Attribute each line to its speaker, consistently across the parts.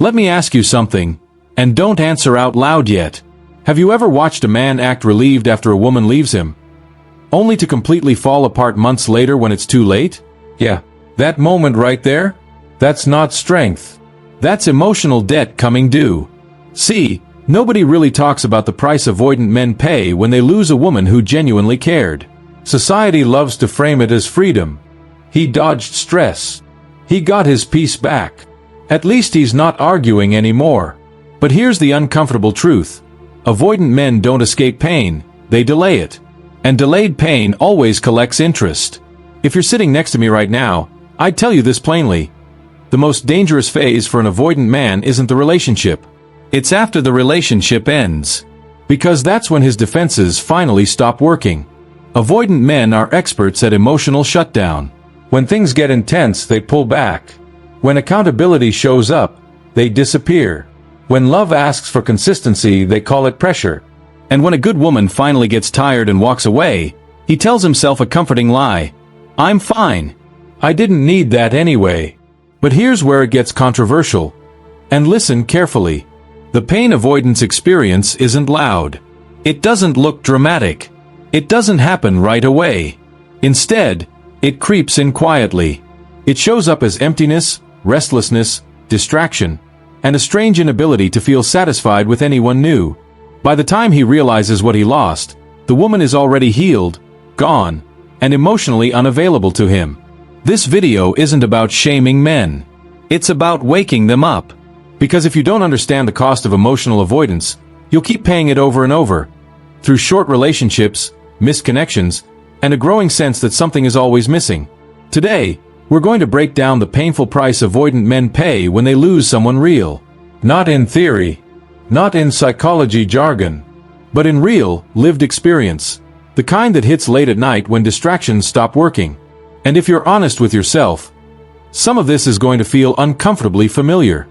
Speaker 1: Let me ask you something, and don't answer out loud yet. Have you ever watched a man act relieved after a woman leaves him, only to completely fall apart months later when it's too late? Yeah, that moment right there? That's not strength. That's emotional debt coming due. See, nobody really talks about the price avoidant men pay when they lose a woman who genuinely cared. Society loves to frame it as freedom. He dodged stress. He got his peace back. At least he's not arguing anymore. But here's the uncomfortable truth. Avoidant men don't escape pain, they delay it. And delayed pain always collects interest. If you're sitting next to me right now, I'd tell you this plainly. The most dangerous phase for an avoidant man isn't the relationship. It's after the relationship ends. Because that's when his defenses finally stop working. Avoidant men are experts at emotional shutdown. When things get intense, they pull back. When accountability shows up, they disappear. When love asks for consistency, they call it pressure. And when a good woman finally gets tired and walks away, he tells himself a comforting lie. I'm fine. I didn't need that anyway. But here's where it gets controversial. And listen carefully. The pain avoidance experience isn't loud. It doesn't look dramatic. It doesn't happen right away. Instead, it creeps in quietly. It shows up as emptiness, restlessness, distraction, and a strange inability to feel satisfied with anyone new. By the time he realizes what he lost, the woman is already healed, gone, and emotionally unavailable to him. This video isn't about shaming men. It's about waking them up. Because if you don't understand the cost of emotional avoidance, you'll keep paying it over and over, through short relationships, missed connections, and a growing sense that something is always missing. Today, we're going to break down the painful price avoidant men pay when they lose someone real. Not in theory, not in psychology jargon, but in real, lived experience. The kind that hits late at night when distractions stop working. And if you're honest with yourself, some of this is going to feel uncomfortably familiar.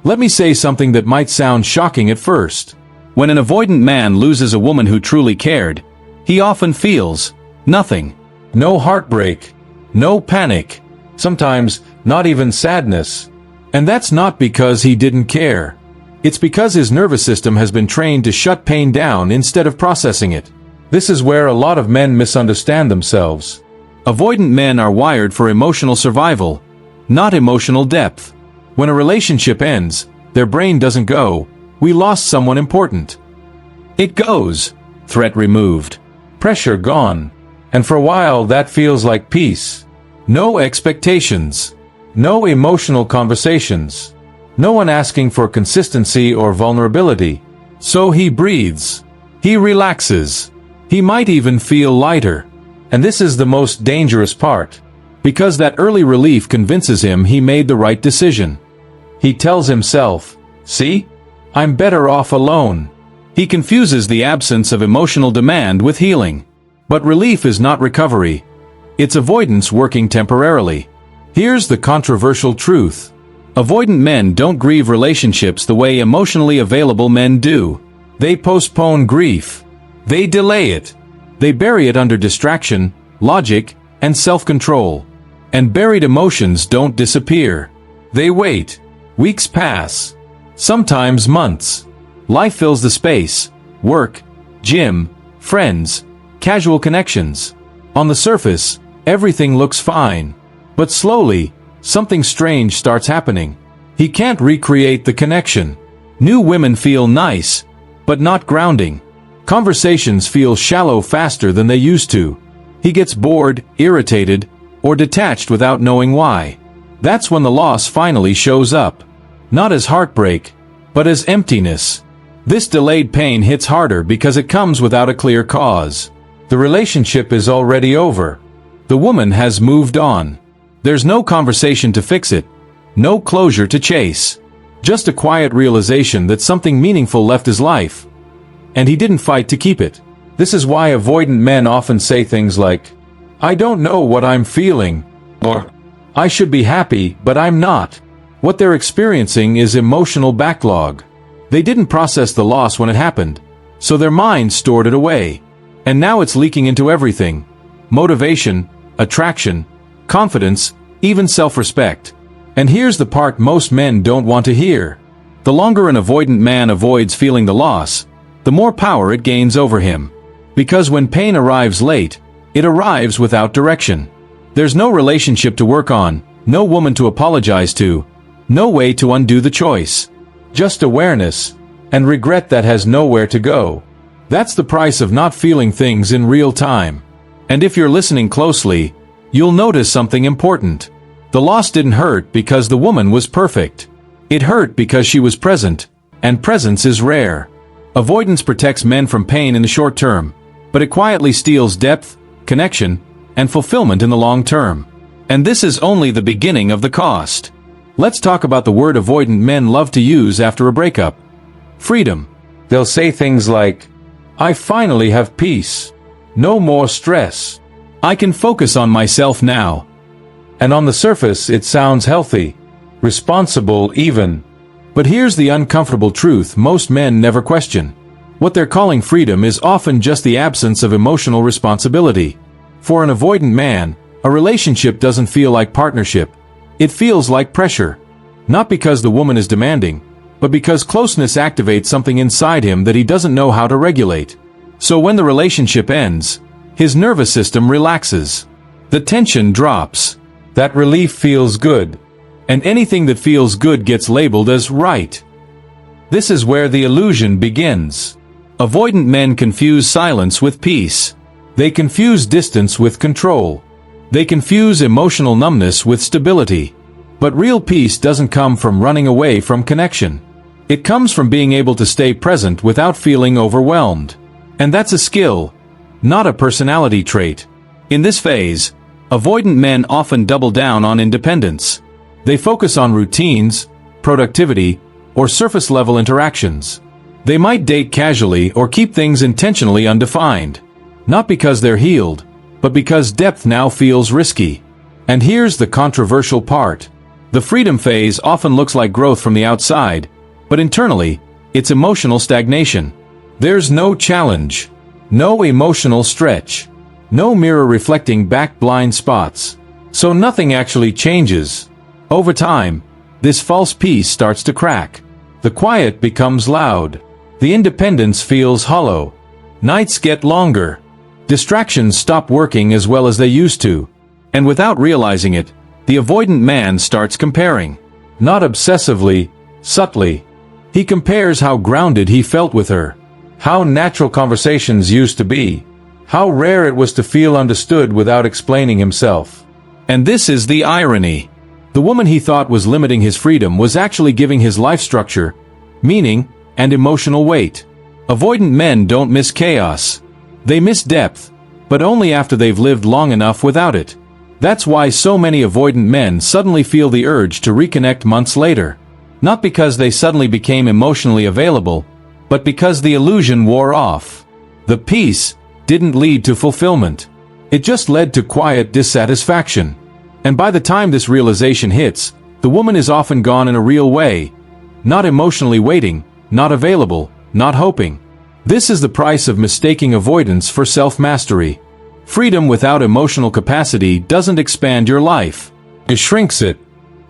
Speaker 1: Let me say something that might sound shocking at first. When an avoidant man loses a woman who truly cared, he often feels nothing. No heartbreak, no panic, sometimes not even sadness. And that's not because he didn't care. It's because his nervous system has been trained to shut pain down instead of processing it. This is where a lot of men misunderstand themselves. Avoidant men are wired for emotional survival, not emotional depth. When a relationship ends, their brain doesn't go, "We lost someone important." It goes, "Threat removed. Pressure gone." And for a while that feels like peace. No expectations. No emotional conversations. No one asking for consistency or vulnerability. So he breathes. He relaxes. He might even feel lighter. And this is the most dangerous part. Because that early relief convinces him he made the right decision. He tells himself, "See? I'm better off alone." He confuses the absence of emotional demand with healing. But relief is not recovery. It's avoidance working temporarily. Here's the controversial truth. Avoidant men don't grieve relationships the way emotionally available men do. They postpone grief. They delay it. They bury it under distraction, logic, and self-control. And buried emotions don't disappear. They wait. Weeks pass. Sometimes months. Life fills the space. Work, gym, friends, casual connections. On the surface, everything looks fine. But slowly, something strange starts happening. He can't recreate the connection. New women feel nice, but not grounding. Conversations feel shallow faster than they used to. He gets bored, irritated, or detached without knowing why. That's when the loss finally shows up. Not as heartbreak, but as emptiness. This delayed pain hits harder because it comes without a clear cause. The relationship is already over. The woman has moved on. There's no conversation to fix it, no closure to chase. Just a quiet realization that something meaningful left his life, and he didn't fight to keep it. This is why avoidant men often say things like, "I don't know what I'm feeling," or "I should be happy, but I'm not." What they're experiencing is emotional backlog. They didn't process the loss when it happened, so their mind stored it away. And now it's leaking into everything. Motivation, attraction, confidence, even self-respect. And here's the part most men don't want to hear. The longer an avoidant man avoids feeling the loss, the more power it gains over him. Because when pain arrives late, it arrives without direction. There's no relationship to work on, no woman to apologize to, no way to undo the choice. Just awareness, and regret that has nowhere to go. That's the price of not feeling things in real time. And if you're listening closely, you'll notice something important. The loss didn't hurt because the woman was perfect. It hurt because she was present, and presence is rare. Avoidance protects men from pain in the short term, but it quietly steals depth, connection, and fulfillment in the long term. And this is only the beginning of the cost. Let's talk about the word avoidant men love to use after a breakup. Freedom. They'll say things like, "I finally have peace. No more stress. I can focus on myself now." And on the surface it sounds healthy, responsible even. But here's the uncomfortable truth most men never question. What they're calling freedom is often just the absence of emotional responsibility. For an avoidant man, a relationship doesn't feel like partnership. It feels like pressure. Not because the woman is demanding, but because closeness activates something inside him that he doesn't know how to regulate. So when the relationship ends, his nervous system relaxes. The tension drops. That relief feels good. And anything that feels good gets labeled as right. This is where the illusion begins. Avoidant men confuse silence with peace. They confuse distance with control. They confuse emotional numbness with stability. But real peace doesn't come from running away from connection. It comes from being able to stay present without feeling overwhelmed. And that's a skill, not a personality trait. In this phase, avoidant men often double down on independence. They focus on routines, productivity, or surface-level interactions. They might date casually or keep things intentionally undefined. Not because they're healed, but because depth now feels risky. And here's the controversial part. The freedom phase often looks like growth from the outside, but internally, it's emotional stagnation. There's no challenge, no emotional stretch, no mirror reflecting back blind spots. So nothing actually changes. Over time, this false peace starts to crack. The quiet becomes loud. The independence feels hollow. Nights get longer. Distractions stop working as well as they used to. And without realizing it, the avoidant man starts comparing. Not obsessively, subtly. He compares how grounded he felt with her, how natural conversations used to be, how rare it was to feel understood without explaining himself. And this is the irony. The woman he thought was limiting his freedom was actually giving his life structure, meaning, and emotional weight. Avoidant men don't miss chaos. They miss depth, but only after they've lived long enough without it. That's why so many avoidant men suddenly feel the urge to reconnect months later. Not because they suddenly became emotionally available, but because the illusion wore off. The peace didn't lead to fulfillment. It just led to quiet dissatisfaction. And by the time this realization hits, the woman is often gone in a real way. Not emotionally waiting, not available, not hoping. This is the price of mistaking avoidance for self-mastery. Freedom without emotional capacity doesn't expand your life. It shrinks it.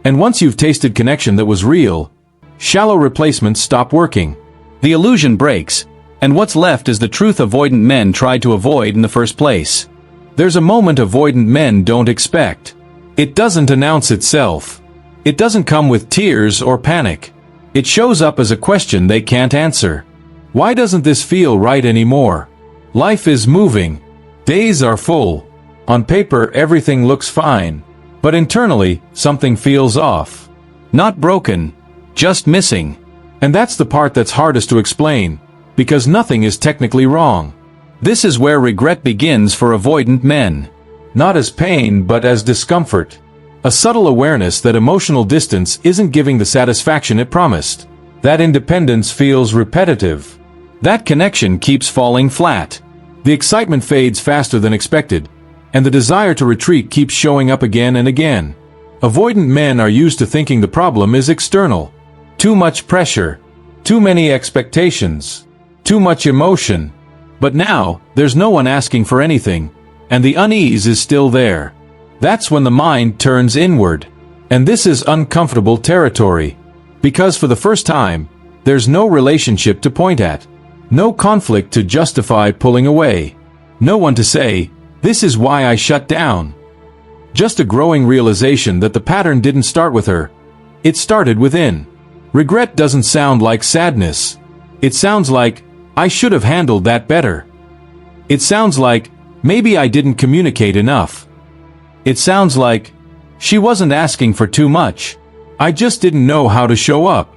Speaker 1: And once you've tasted connection that was real, shallow replacements stop working. The illusion breaks, and what's left is the truth avoidant men tried to avoid in the first place. There's a moment avoidant men don't expect. It doesn't announce itself. It doesn't come with tears or panic. It shows up as a question they can't answer. Why doesn't this feel right anymore? Life is moving. Days are full. On paper, everything looks fine. But internally, something feels off. Not broken, just missing. And that's the part that's hardest to explain, because nothing is technically wrong. This is where regret begins for avoidant men. Not as pain, but as discomfort. A subtle awareness that emotional distance isn't giving the satisfaction it promised. That independence feels repetitive. That connection keeps falling flat. The excitement fades faster than expected, and the desire to retreat keeps showing up again and again. Avoidant men are used to thinking the problem is external. Too much pressure. Too many expectations. Too much emotion. But now, there's no one asking for anything, and the unease is still there. That's when the mind turns inward. And this is uncomfortable territory. Because for the first time, there's no relationship to point at. No conflict to justify pulling away. No one to say, "This is why I shut down." Just a growing realization that the pattern didn't start with her. It started within. Regret doesn't sound like sadness. It sounds like, "I should have handled that better." It sounds like, "Maybe I didn't communicate enough." It sounds like, "She wasn't asking for too much. I just didn't know how to show up."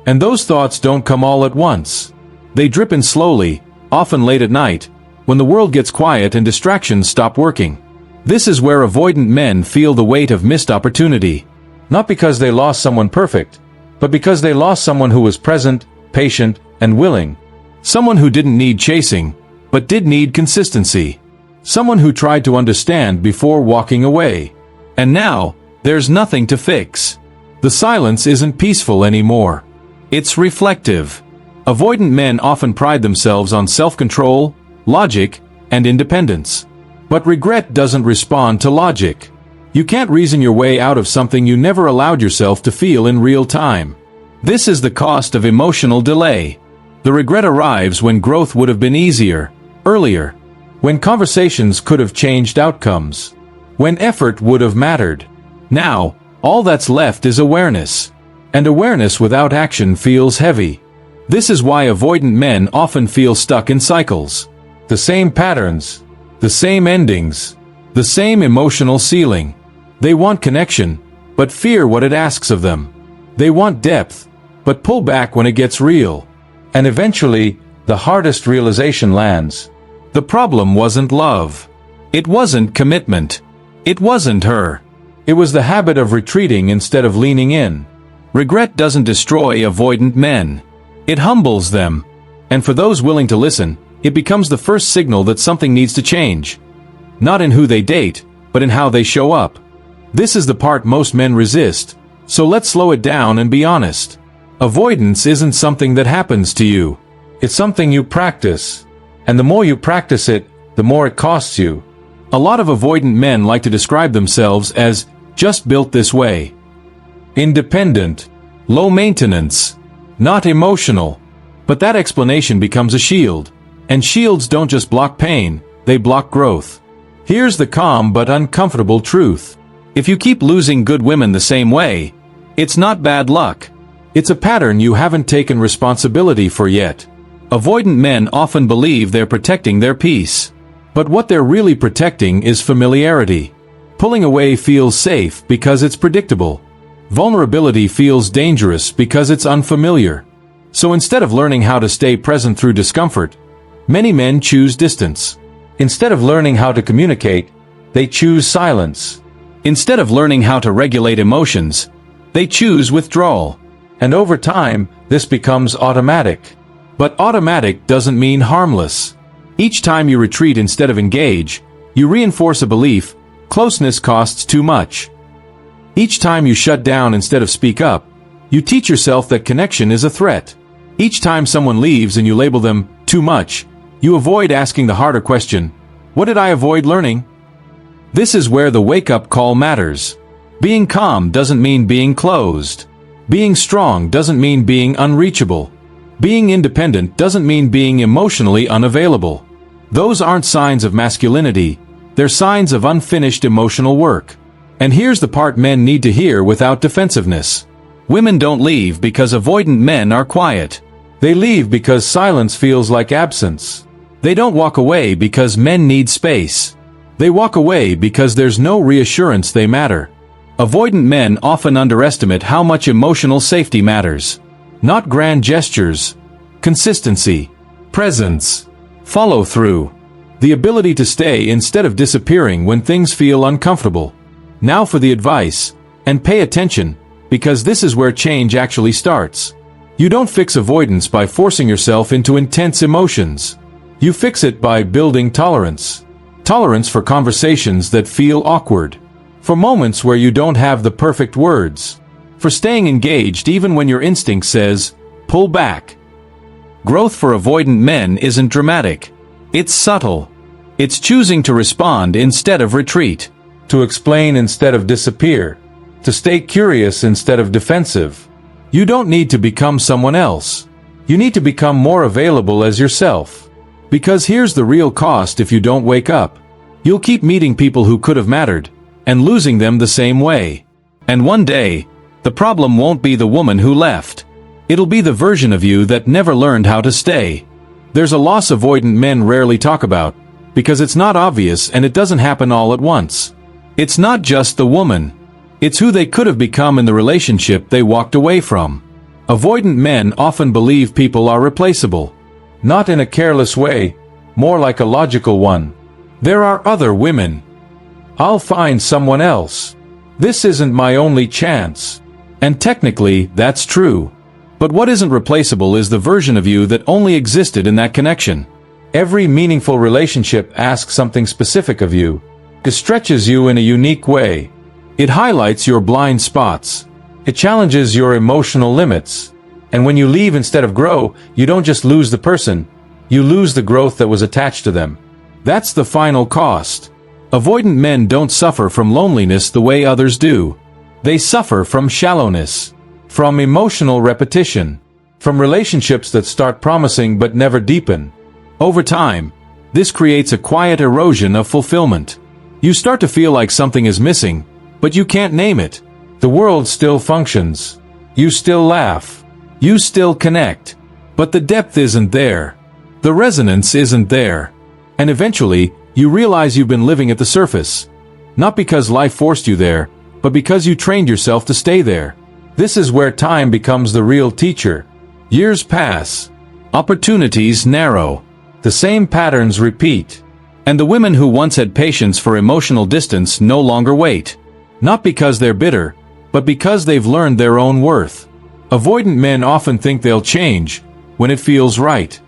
Speaker 1: And those thoughts don't come all at once. They drip in slowly, often late at night, when the world gets quiet and distractions stop working. This is where avoidant men feel the weight of missed opportunity. Not because they lost someone perfect, but because they lost someone who was present, patient, and willing. Someone who didn't need chasing, but did need consistency. Someone who tried to understand before walking away. And now, there's nothing to fix. The silence isn't peaceful anymore. It's reflective. Avoidant men often pride themselves on self-control, logic, and independence. But regret doesn't respond to logic. You can't reason your way out of something you never allowed yourself to feel in real time. This is the cost of emotional delay. The regret arrives when growth would have been easier, earlier. When conversations could have changed outcomes. When effort would have mattered. Now, all that's left is awareness. And awareness without action feels heavy. This is why avoidant men often feel stuck in cycles. The same patterns. The same endings. The same emotional ceiling. They want connection, but fear what it asks of them. They want depth, but pull back when it gets real. And eventually, the hardest realization lands. The problem wasn't love. It wasn't commitment. It wasn't her. It was the habit of retreating instead of leaning in. Regret doesn't destroy avoidant men. It humbles them. And for those willing to listen, it becomes the first signal that something needs to change. Not in who they date, but in how they show up. This is the part most men resist, so let's slow it down and be honest. Avoidance isn't something that happens to you. It's something you practice. And the more you practice it, the more it costs you. A lot of avoidant men like to describe themselves as just built this way. Independent. Low maintenance. Not emotional. But that explanation becomes a shield. And shields don't just block pain, they block growth. Here's the calm but uncomfortable truth. If you keep losing good women the same way, it's not bad luck. It's a pattern you haven't taken responsibility for yet. Avoidant men often believe they're protecting their peace. But what they're really protecting is familiarity. Pulling away feels safe because it's predictable. Vulnerability feels dangerous because it's unfamiliar. So instead of learning how to stay present through discomfort, many men choose distance. Instead of learning how to communicate, they choose silence. Instead of learning how to regulate emotions, they choose withdrawal. And over time, this becomes automatic. But automatic doesn't mean harmless. Each time you retreat instead of engage, you reinforce a belief: closeness costs too much. Each time you shut down instead of speak up, you teach yourself that connection is a threat. Each time someone leaves and you label them too much, you avoid asking the harder question: what did I avoid learning? This is where the wake-up call matters. Being calm doesn't mean being closed. Being strong doesn't mean being unreachable. Being independent doesn't mean being emotionally unavailable. Those aren't signs of masculinity, they're signs of unfinished emotional work. And here's the part men need to hear without defensiveness. Women don't leave because avoidant men are quiet. They leave because silence feels like absence. They don't walk away because men need space. They walk away because there's no reassurance they matter. Avoidant men often underestimate how much emotional safety matters. Not grand gestures. Consistency. Presence. Follow-through. The ability to stay instead of disappearing when things feel uncomfortable. Now for the advice. And pay attention, because this is where change actually starts. You don't fix avoidance by forcing yourself into intense emotions. You fix it by building tolerance. Tolerance for conversations that feel awkward. For moments where you don't have the perfect words. For staying engaged even when your instinct says, pull back. Growth for avoidant men isn't dramatic. It's subtle. It's choosing to respond instead of retreat. To explain instead of disappear. To stay curious instead of defensive. You don't need to become someone else. You need to become more available as yourself. Because here's the real cost if you don't wake up. You'll keep meeting people who could have mattered, and losing them the same way. And one day, the problem won't be the woman who left. It'll be the version of you that never learned how to stay. There's a loss avoidant men rarely talk about, because it's not obvious and it doesn't happen all at once. It's not just the woman. It's who they could have become in the relationship they walked away from. Avoidant men often believe people are replaceable. Not in a careless way, more like a logical one. There are other women. I'll find someone else. This isn't my only chance. And technically, that's true. But what isn't replaceable is the version of you that only existed in that connection. Every meaningful relationship asks something specific of you. It stretches you in a unique way. It highlights your blind spots. It challenges your emotional limits. And when you leave instead of grow, you don't just lose the person, you lose the growth that was attached to them. That's the final cost. Avoidant men don't suffer from loneliness the way others do. They suffer from shallowness, from emotional repetition, from relationships that start promising but never deepen. Over time, this creates a quiet erosion of fulfillment. You start to feel like something is missing, but you can't name it. The world still functions. You still laugh. You still connect. But the depth isn't there. The resonance isn't there. And eventually, you realize you've been living at the surface. Not because life forced you there, but because you trained yourself to stay there. This is where time becomes the real teacher. Years pass. Opportunities narrow. The same patterns repeat. And the women who once had patience for emotional distance no longer wait. Not because they're bitter, but because they've learned their own worth. Avoidant men often think they'll change when it feels right.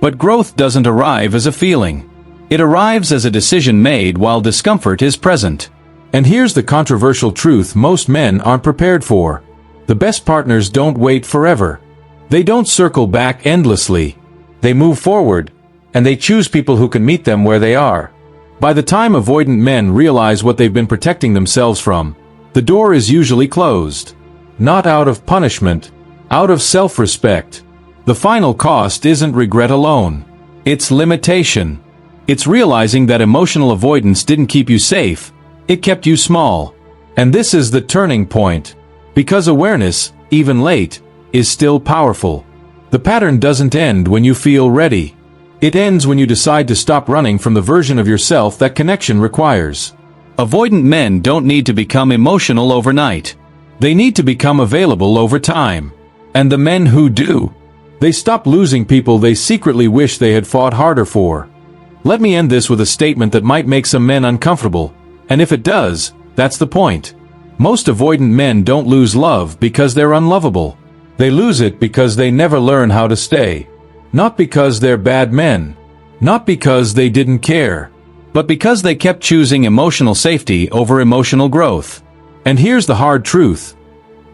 Speaker 1: But growth doesn't arrive as a feeling. It arrives as a decision made while discomfort is present. And here's the controversial truth most men aren't prepared for. The best partners don't wait forever. They don't circle back endlessly. They move forward, and they choose people who can meet them where they are. By the time avoidant men realize what they've been protecting themselves from, the door is usually closed. Not out of punishment, out of self-respect. The final cost isn't regret alone. It's limitation. It's realizing that emotional avoidance didn't keep you safe, it kept you small. And this is the turning point. Because awareness, even late, is still powerful. The pattern doesn't end when you feel ready. It ends when you decide to stop running from the version of yourself that connection requires. Avoidant men don't need to become emotional overnight. They need to become available over time. And the men who do, they stop losing people they secretly wish they had fought harder for. Let me end this with a statement that might make some men uncomfortable, and if it does, that's the point. Most avoidant men don't lose love because they're unlovable. They lose it because they never learn how to stay. Not because they're bad men. Not because they didn't care. But because they kept choosing emotional safety over emotional growth. And here's the hard truth.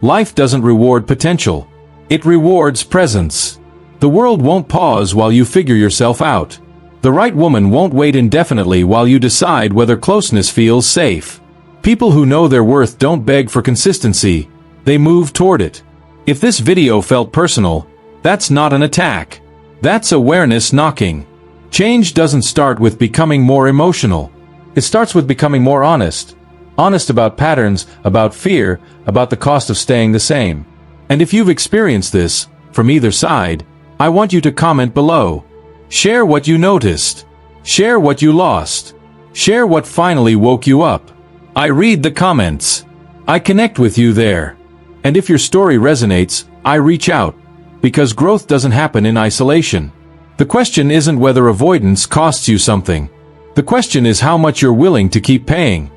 Speaker 1: Life doesn't reward potential. It rewards presence. The world won't pause while you figure yourself out. The right woman won't wait indefinitely while you decide whether closeness feels safe. People who know their worth don't beg for consistency. They move toward it. If this video felt personal, that's not an attack. That's awareness knocking. Change doesn't start with becoming more emotional. It starts with becoming more honest. Honest about patterns, about fear, about the cost of staying the same. And if you've experienced this, from either side, I want you to comment below. Share what you noticed. Share what you lost. Share what finally woke you up. I read the comments. I connect with you there. And if your story resonates, I reach out. Because growth doesn't happen in isolation. The question isn't whether avoidance costs you something. The question is how much you're willing to keep paying.